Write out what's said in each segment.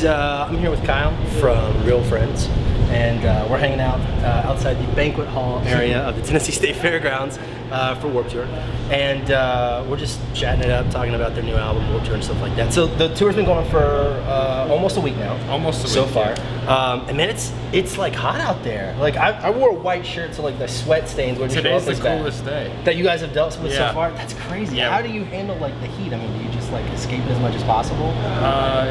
guys, I'm here with Kyle from Real Friends, and we're hanging out outside the banquet hall area of the Tennessee State Fairgrounds for Warped Tour, and we're just chatting it up, talking about their new album, Warped Tour, and stuff like that. So the tour's been going on for almost a week now. Almost a week so far. Yeah. And man, it's like hot out there. Like I wore a white shirt, so like the sweat stains wouldn't show up Today's as the bad. coolest day That you guys have dealt with Yeah. so far. That's crazy. Yeah. How do you handle like the heat? I mean, do you just like escape it as much as possible?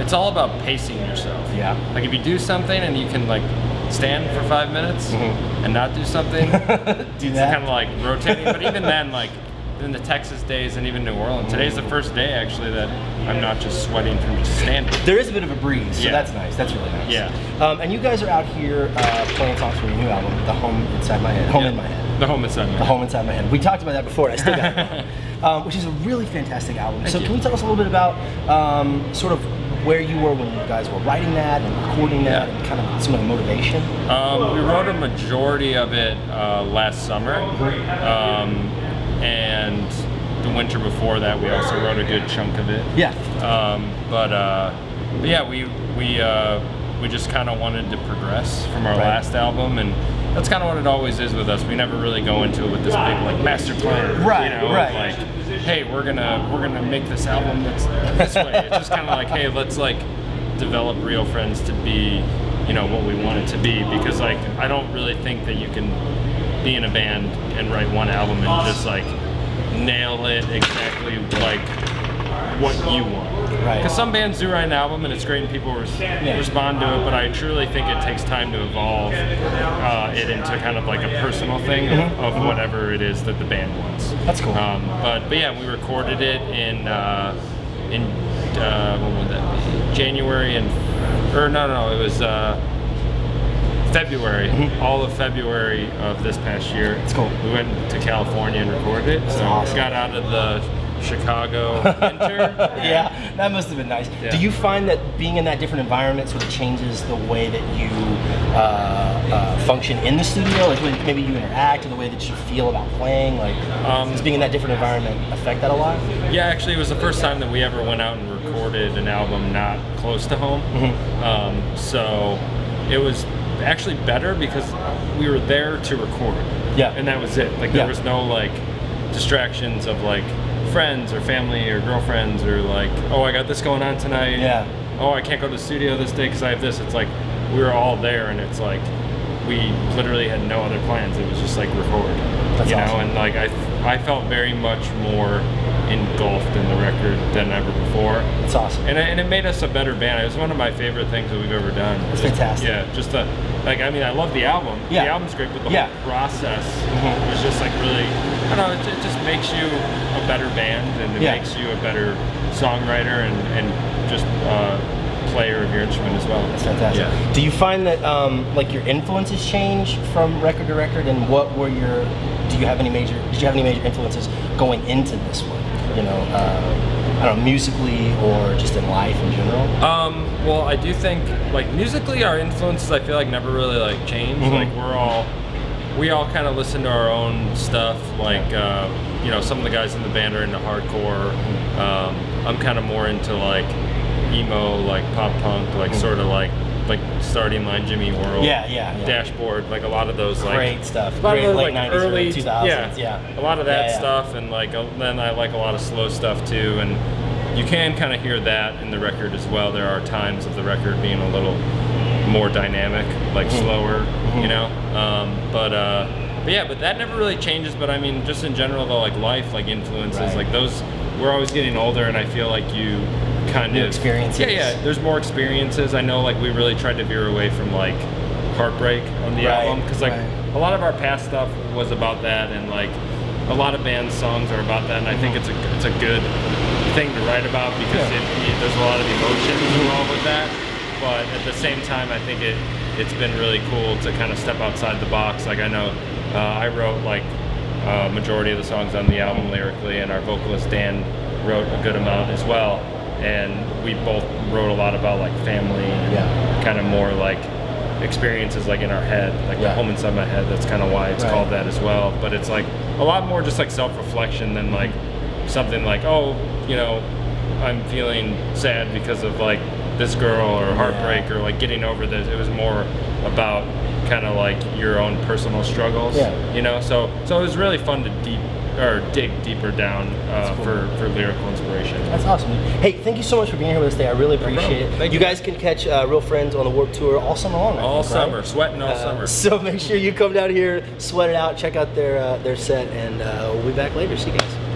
It's all about pacing yourself. Yeah. Like if you do something and you can like stand for 5 minutes and not do something, Do it's that. kind of like rotating. But even then, like in the Texas days and even New Orleans, today's the first day actually that I'm not just sweating from just standing. There is a bit of a breeze, so Yeah. that's nice. That's really nice. Yeah. And you guys are out here playing songs from your new album, The Home Inside My Head. Home in My Head. The home inside. The Home Inside My Head. We talked about that before, and I still got it. Which is a really fantastic album. Thank so you. can you tell us a little bit about sort of where you were when you guys were writing that and recording that, and kind of some of the motivation? We wrote a majority of it last summer, and the winter before that we also wrote a good chunk of it. Yeah. But yeah, we just kind of wanted to progress from our Right. last album, and that's kind of what it always is with us. We never really go into it with this big like master plan, Right, you know, right. like, hey, we're gonna make this album that's this way. It's just kind of like, hey, let's like develop Real Friends to be, you know, what we want it to be, because like I don't really think that you can be in a band and write one album and just like nail it exactly like what you want. Right. Because some bands do write an album and it's great and people respond to it, but I truly think it takes time to evolve it into kind of like a personal thing of whatever it is that the band wants. That's cool. But yeah, we recorded it in when would that be? January it was February, all of February of this past year. That's cool. We went to California and recorded it, so awesome. got out of the Chicago winter. Yeah, that must have been nice. Yeah. Do you find that being in that different environment sort of changes the way that you function in the studio? Like maybe you interact and the way that you feel about playing? Like, does being in that different environment affect that a lot? Yeah, actually, it was the first time that we ever went out and recorded an album not close to home. So it was actually better because we were there to record. Yeah. And that was it. Like there was no like distractions of like friends or family or girlfriends or like, oh, I got this going on tonight. Yeah. Oh, I can't go to the studio this day because I have this. It's like we were all there, and it's like we literally had no other plans. It was just like record. That's you know, awesome. and like I felt very much more engulfed in the record than ever before. It's awesome. And it made us a better band. It was one of my favorite things that we've ever done. It's fantastic. Yeah, just the like. I mean, I love the album. Yeah. The album's great, but the Yeah. whole process was just like really. I don't know. It just makes you a better band, and it makes you a better songwriter and just player of your instrument as well. That's fantastic. Yeah. Do you find that like your influences change from record to record, and what were your? Did you have any major influences going into this one? You know, I don't know, musically or just in life in general. Well, I do think like musically, our influences I feel like never really like change. Like we all kind of listen to our own stuff. Like you know, some of the guys in the band are into hardcore. I'm kind of more into like emo, like pop punk, like sort of like Starting Line, Jimmy World, Yeah. Dashboard, like a lot of those like Great stuff. a lot Great of those, late like 90s, early early 2000s. Yeah. a lot of that Yeah. stuff, and like then I like a lot of slow stuff too, and you can kind of hear that in the record as well. There are times of the record being a little more dynamic, like slower, you know. But yeah, but that never really changes. But I mean, just in general, though, like life, like influences, Right. like those. We're always getting older, and I feel like you kind New of experiences. Yeah. There's more experiences. I know, like we really tried to veer away from like heartbreak on the Right, album, because like a lot of our past stuff was about that, and like a lot of bands' songs are about that, and I think it's a good thing to write about because there's a lot of emotions involved with that. But at the same time, I think it's been really cool to kind of step outside the box. Like I know I wrote like majority of the songs on the album lyrically, and our vocalist Dan wrote a good amount as well. And we both wrote a lot about like family and kind of more like experiences like in our head, like the home inside my head. That's kind of why it's called that as well. But it's like a lot more just like self-reflection than like something like, oh, you know, I'm feeling sad because of like this girl or heartbreak or like getting over this. It was more about kind of like your own personal struggles. You know, so it was really fun to dig deeper down for lyrical inspiration. That's awesome. Hey, thank you so much for being here with us today. I really appreciate it. Thank you guys can catch Real Friends on the Warped Tour all summer long. All I think, summer, right? sweating all summer. So make sure you come down here, sweat it out, check out their set, and we'll be back later. See you guys.